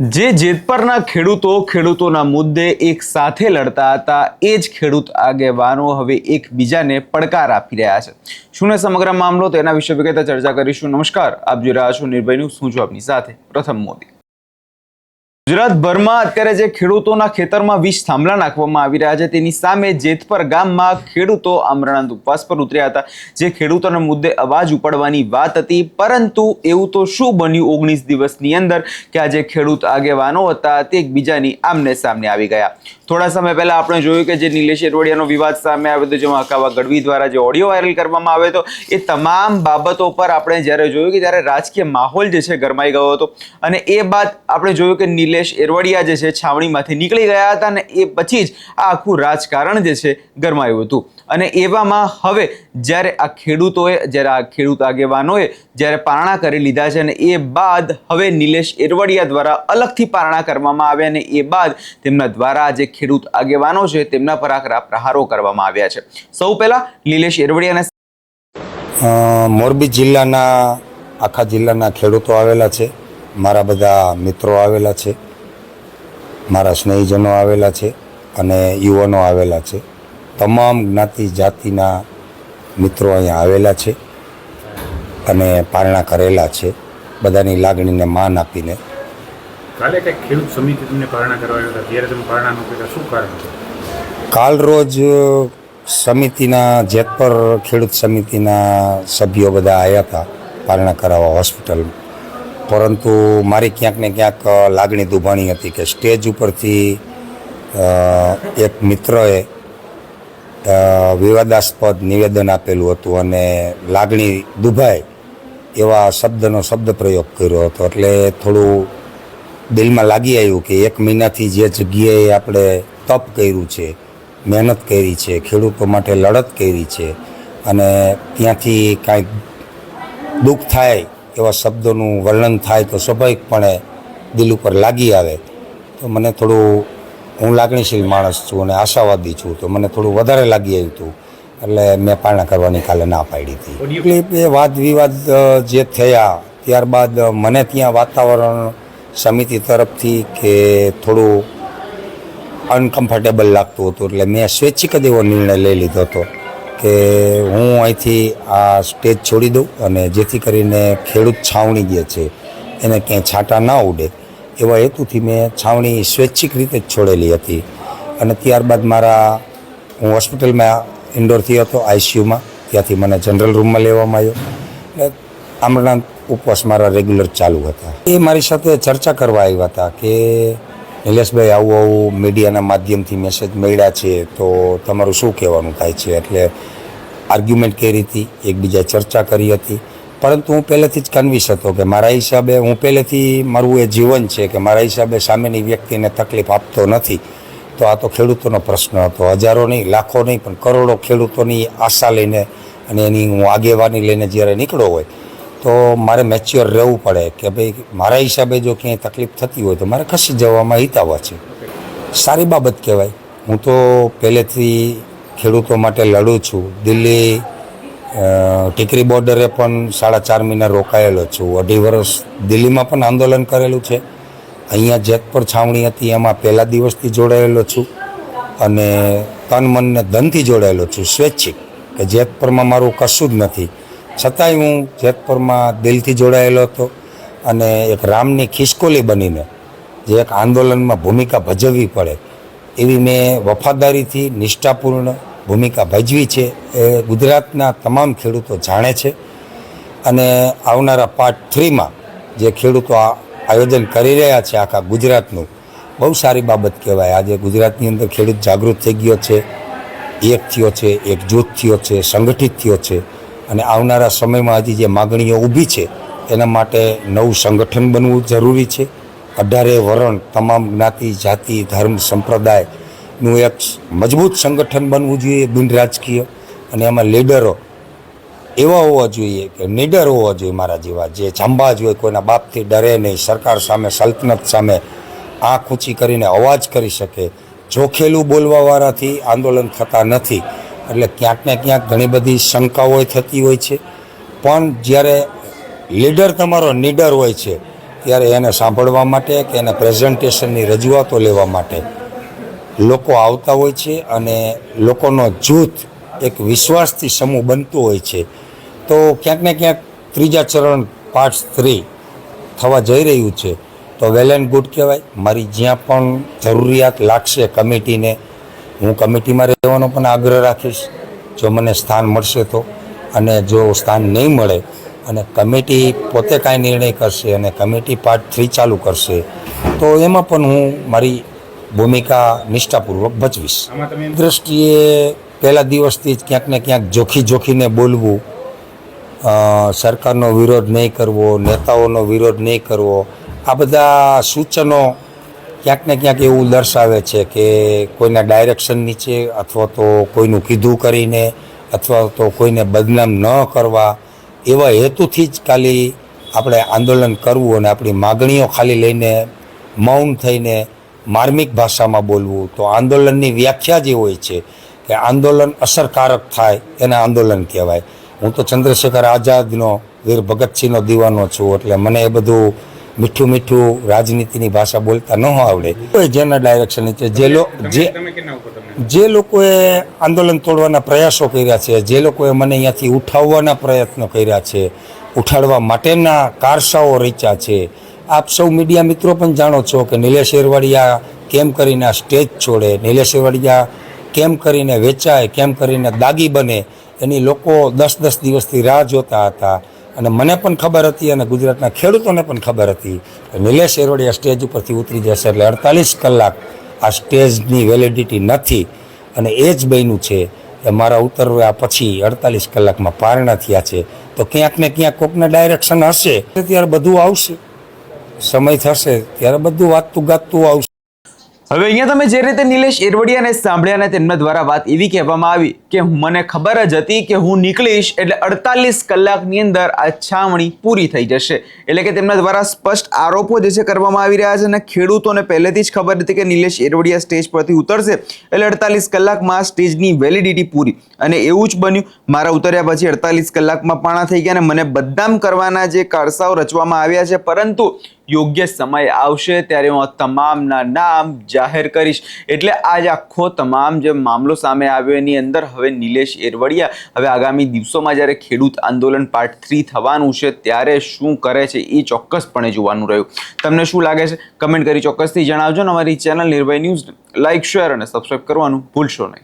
જે જેતપરના ખેડૂતોના મુદ્દે એક સાથે લડતા હતા એ જ ખેડૂત આગેવાનો હવે એકબીજાને પડકાર આપી રહ્યા છે। શું ને સમગ્ર મામલો તેના વિશે વિગતે ચર્ચા કરીશું। નમસ્કાર, આપ જોઈ રહ્યા છો નિર્ભય ન્યૂઝ। હું છું આપની સાથે પ્રથમ મોદી। ગુજરાતભરમાં અત્યારે જે ખેડૂતોના ખેતરમાં વીજ થાંભલા નાખવામાં આવી રહ્યા છે તેની સામે જેતપર ગામમાં ખેડૂતો આમરણાંત ઉપવાસ પર ઉતર્યા હતા। જે ખેડૂતોના મુદ્દે અવાજ ઉપાડવાની વાત હતી, પરંતુ એવું તો શું બન્યું 19 દિવસની અંદર કે આ જે ખેડૂત આગેવાનો હતા તે એકબીજાની આમને સામને આવી ગયા। થોડા સમય પહેલા આપણે જોયું કે જે નિલેશ એરવડિયાનો વિવાદ સામે આવ્યો હતો, જેમાં હકાવા ગઢવી દ્વારા જે ઓડિયો વાયરલ કરવામાં આવ્યો હતો, એ તમામ બાબતો પર આપણે જ્યારે જોયું કે ત્યારે રાજકીય માહોલ જે છે ગરમાઈ ગયો હતો। અને એ બાદ આપણે જોયું કે નિલેશ એરવડિયા જે છે છાવણીમાંથી નીકળી ગયા હતા અને એ પછી જ આ આખું રાજકારણ જે છે ગરમાયું હતું। અને એવામાં હવે જ્યારે આ ખેડૂત આગેવાનોએ જ્યારે પારણા કરી લીધા છે અને એ બાદ હવે નિલેશ એરવડિયા દ્વારા અલગથી પારણા કરવામાં આવ્યા અને એ બાદ તેમના દ્વારા જે ખેડૂત આગેવાનો છે તેમના પર આકરા પ્રહારો કરવામાં આવ્યા છે। સૌ પહેલા નિલેશ એરવડિયાને મોરબી જિલ્લાના આખા જિલ્લાના ખેડૂતો આવેલા છે, મારા બધા મિત્રો આવેલા છે, મારા સ્નેહીજનો આવેલા છે અને યુવાનો આવેલા છે। તમામ જ્ઞાતિ જાતિના મિત્રો અહીંયા આવેલા છે અને પારણા કરેલા છે, બધાની લાગણીને માન આપીને। કાલે કંઈક ખેડૂત સમિતિ તમને પારણા કરવાના હતા, ત્યારે તમે પારણા ન કર્યા, શું કારણ હતું? કાલ રોજ સમિતિના જેતપર ખેડૂત સમિતિના સભ્યો બધા આવ્યા હતા પારણા કરાવવા હોસ્પિટલ, પરંતુ મારી ક્યાંક ને ક્યાંક લાગણી દુભાણી હતી કે સ્ટેજ ઉપરથી એક મિત્રએ વિવાદાસ્પદ નિવેદન આપેલું હતું અને લાગણી દુભાય એવા શબ્દ પ્રયોગ કર્યો હતો, એટલે થોડું દિલમાં લાગી આવ્યું કે 1 મહિનાથી જે જગ્યાએ આપણે તપ કર્યું છે, મહેનત કરી છે, ખેડૂતો માટે લડત કરી છે અને ત્યાંથી કાંઈક દુઃખ થાય એવા શબ્દોનું વર્ણન થાય તો સ્વાભાવિકપણે દિલ ઉપર લાગી આવે। તો મને થોડું, હું લાગણીશીલ માણસ છું અને આશાવાદી છું, તો મને થોડું વધારે લાગી આવ્યું હતું, એટલે મેં પારણા કરવાની કાલે ના પાડી હતી। એટલે એ વાદ વિવાદ જે થયા ત્યારબાદ મને ત્યાં વાતાવરણ સમિતિ તરફથી કે થોડું અનકમ્ફર્ટેબલ લાગતું હતું, એટલે મેં સ્વૈચ્છિક જ એવો નિર્ણય લઈ લીધો હતો કે હું અહીંથી આ સ્ટેજ છોડી દઉં અને જેથી કરીને ખેડૂત છાવણી જે છે એને ક્યાંય છાંટા ના ઉડે એવા હેતુથી મેં છાવણી સ્વૈચ્છિક રીતે જ છોડેલી હતી। અને ત્યારબાદ હું હોસ્પિટલમાં ઇન્ડોરથી હતો, આઈસીયુમાં, ત્યાંથી મને જનરલ રૂમમાં લેવામાં આવ્યો, એટલે આમરણાંત ઉપવાસ મારા રેગ્યુલર ચાલુ હતા। એ મારી સાથે ચર્ચા કરવા આવ્યા હતા કે નિલેશભાઈ આવું મીડિયાના માધ્યમથી મેસેજ મળ્યા છે તો તમારું શું કહેવાનું થાય છે? એટલે આર્ગ્યુમેન્ટ કરી હતી, એકબીજા ચર્ચા કરી હતી, પરંતુ હું પહેલેથી જ કન્વિન્સ હતો કે મારા હિસાબે, હું પહેલેથી મારું એ જીવન છે કે મારા હિસાબે સામેની વ્યક્તિને તકલીફ આપતો નથી। તો આ તો ખેડૂતોનો પ્રશ્ન હતો, હજારો નહીં, લાખો નહીં, પણ કરોડો ખેડૂતોની આશા લઈને અને એની હું આગેવાની લઈને જ્યારે નીકળો હોય તો મારે મેચ્યોર રહેવું પડે કે ભાઈ મારા હિસાબે જો ક્યાંય તકલીફ થતી હોય તો મારે ખસી જવામાં હિતાવહ છે, સારી બાબત કહેવાય। હું તો પહેલેથી ખેડૂતો માટે લડું છું। દિલ્હી ટીકરી બોર્ડરે પણ 4.5 મહિના રોકાયેલો છું, 2.5 વર્ષ દિલ્હીમાં પણ આંદોલન કરેલું છે। અહીંયા જેતપર છાવણી હતી એમાં પહેલા દિવસથી જોડાયેલો છું અને તન મન ને ધનથી જોડાયેલો છું, સ્વૈચ્છિક, કે જેતપરમાં મારું કશું જ નથી, છતાંય હું જેતપરમાં દિલથી જોડાયેલો હતો અને એક રામની ખિસકોલી બનીને જે એક આંદોલનમાં ભૂમિકા ભજવવી પડે એવી મેં વફાદારીથી નિષ્ઠાપૂર્ણ ભૂમિકા ભજવી છે। એ ગુજરાતના તમામ ખેડૂતો જાણે છે અને આવનારા પાર્ટ 3માં જે ખેડૂતો આયોજન કરી રહ્યા છે આખા ગુજરાતનું, બહુ સારી બાબત કહેવાય। આજે ગુજરાતની અંદર ખેડૂત જાગૃત થઈ ગયો છે, એક થયો છે, એકજૂથ થયો છે, સંગઠિત થયો છે અને આવનારા સમયમાં હજી જે માગણીઓ ઊભી છે એના માટે નવું સંગઠન બનવું જરૂરી છે। 18 વરણ, તમામ જ્ઞાતિ જાતિ ધર્મ સંપ્રદાયનું એક મજબૂત સંગઠન બનવું જોઈએ, બિન રાજકીય, અને એમાં લીડરો એવા હોવા જોઈએ કે નીડર હોવા જોઈએ, મારા જેવા, જે જાંબાજ હોય, કોઈના બાપથી ડરે નહીં, સરકાર સામે, સલ્તનત સામે આંખ ઊંચી કરીને અવાજ કરી શકે। જોખેલું બોલવાવાળાથી આંદોલન થતા નથી, એટલે ક્યાંક ને ક્યાંક ઘણી બધી શંકાઓ થતી હોય છે, પણ જ્યારે લીડર તમારો નીડર હોય છે ત્યારે એને સાંભળવા માટે કે એના પ્રેઝન્ટેશનની રજૂઆતો લેવા માટે લોકો આવતા હોય છે અને લોકોનો જૂથ એક વિશ્વાસથી સમૂહ બનતો હોય છે. તો ક્યાંક ને ક્યાંક ત્રીજા ચરણ પાર્ટ 3 થવા જઈ રહ્યું છે. તો વેલ એન્ડ ગુડ કહેવાય. મારી જ્યાં પણ જરૂરિયાત લાગશે કમિટીને, હું કમિટીમાં રહેવાનો પણ આગ્રહ રાખીશ જો મને સ્થાન મળશે તો. અને જો સ્થાન નહીં મળે અને કમિટી પોતે કાંઈ નિર્ણય કરશે અને કમિટી પાર્ટ 3 ચાલુ કરશે તો એમાં પણ હું મારી ભૂમિકા નિષ્ઠાપૂર્વક ભજવીશ. આમાં તમે દ્રષ્ટિએ પહેલા દિવસથી જ ક્યાંક ને ક્યાંક જોખીને બોલવું, સરકારનો વિરોધ નહીં કરવો, નેતાઓનો વિરોધ નહીં કરવો, આ બધા સૂચનો ક્યાંક ને ક્યાંક એવું દર્શાવે છે કે કોઈના ડાયરેક્શન નીચે અથવા તો કોઈનું કીધું કરીને અથવા તો કોઈને બદનામ ન કરવા એવા હેતુથી જ ખાલી આપણે આંદોલન કરવું અને આપણી માગણીઓ ખાલી લઈને મૌન થઈને માર્મિક ભાષામાં બોલવું. તો આંદોલનની વ્યાખ્યા જે હોય છે કે આંદોલન અસરકારક થાય એને આંદોલન કહેવાય. હું તો ચંદ્રશેખર આઝાદનો, વીર ભગતસિંહનો દીવાનો છું એટલે મને એ બધું મીઠું રાજનીતિની ભાષા બોલતા ન આવડે. જેના ડાયરેક્શન નીચે તમે કેના ઉપર તમને જે લોકોએ આંદોલન તોડવાના પ્રયાસો કર્યા છે, જે લોકોએ મને અહીંયાથી ઉઠાવવાના પ્રયત્નો કર્યા છે, ઉઠાડવા માટેના કારસાઓ રચ્યા છે, આપ સૌ મીડિયા મિત્રો પણ જાણો છો કે નિલેશ એરવાડિયા કેમ કરીને આ સ્ટેજ છોડે, નિલેશ એરવાડિયા કેમ કરીને વેચાય, કેમ કરીને દાગી બને, એની લોકો 10 દિવસથી રાહ જોતા હતા. અને મને પણ ખબર હતી અને ગુજરાતના ખેડૂતોને પણ ખબર હતી કે નિલેશ એરવાડિયા સ્ટેજ ઉપરથી ઉતરી જશે એટલે 48 કલાક આ સ્ટેજની વેલિડિટી નથી. અને એ જ બન્યું છે કે મારા ઉતરવા પછી 48 કલાકમાં પારણા થયા છે. તો ક્યાંક ને ક્યાંક કોકના ડાયરેક્શન હશે ત્યારે બધું આવશે, સમય થશે ત્યારે બધું વાતતું ગાતું આવશે. હવે અહીંયા તમે જે રીતે નિલેશ એરવડિયાને સાંભળ્યા અને તેમના દ્વારા વાત એવી કહેવામાં આવી કે મને ખબર જ હતી કે હું નીકળીશ એટલે 48 કલાકની અંદર આ છાવણી પૂરી થઈ જશે. એટલે કે તેમના દ્વારા સ્પષ્ટ આરોપો જે છે કરવામાં આવી રહ્યા છે અને ખેડૂતોને પહેલેથી જ ખબર હતી કે નિલેશ એરવડિયા સ્ટેજ પરથી ઉતરશે એટલે 48 કલાકમાં સ્ટેજની વેલિડિટી પૂરી. અને એવું જ બન્યું. મારા ઉતર્યા પછી 48 કલાકમાં પાણા થઈ ગયા અને મને બદનામ કરવાના જે કારસાઓ રચવામાં આવ્યા છે, પરંતુ યોગ્ય સમય આવશે ત્યારે હું તમામના નામ જાહેર કરીશ. એટલે આજ આખો તમામ જે મામલો સામે આવ્યો એની અંદર હવે નિલેશ એરવડિયા હવે આગામી દિવસોમાં જ્યારે ખેડૂત આંદોલન પાર્ટ 3 થવાનું છે ત્યારે શું કરે છે એ ચોક્કસપણે જોવાનું રહ્યું. તમને શું લાગે છે કમેન્ટ કરી ચોક્કસથી જણાવજો. અમારી ચેનલ નિર્ભય ન્યૂઝ લાઇક, શેર અને સબસ્ક્રાઇબ કરવાનું ભૂલશો નહીં.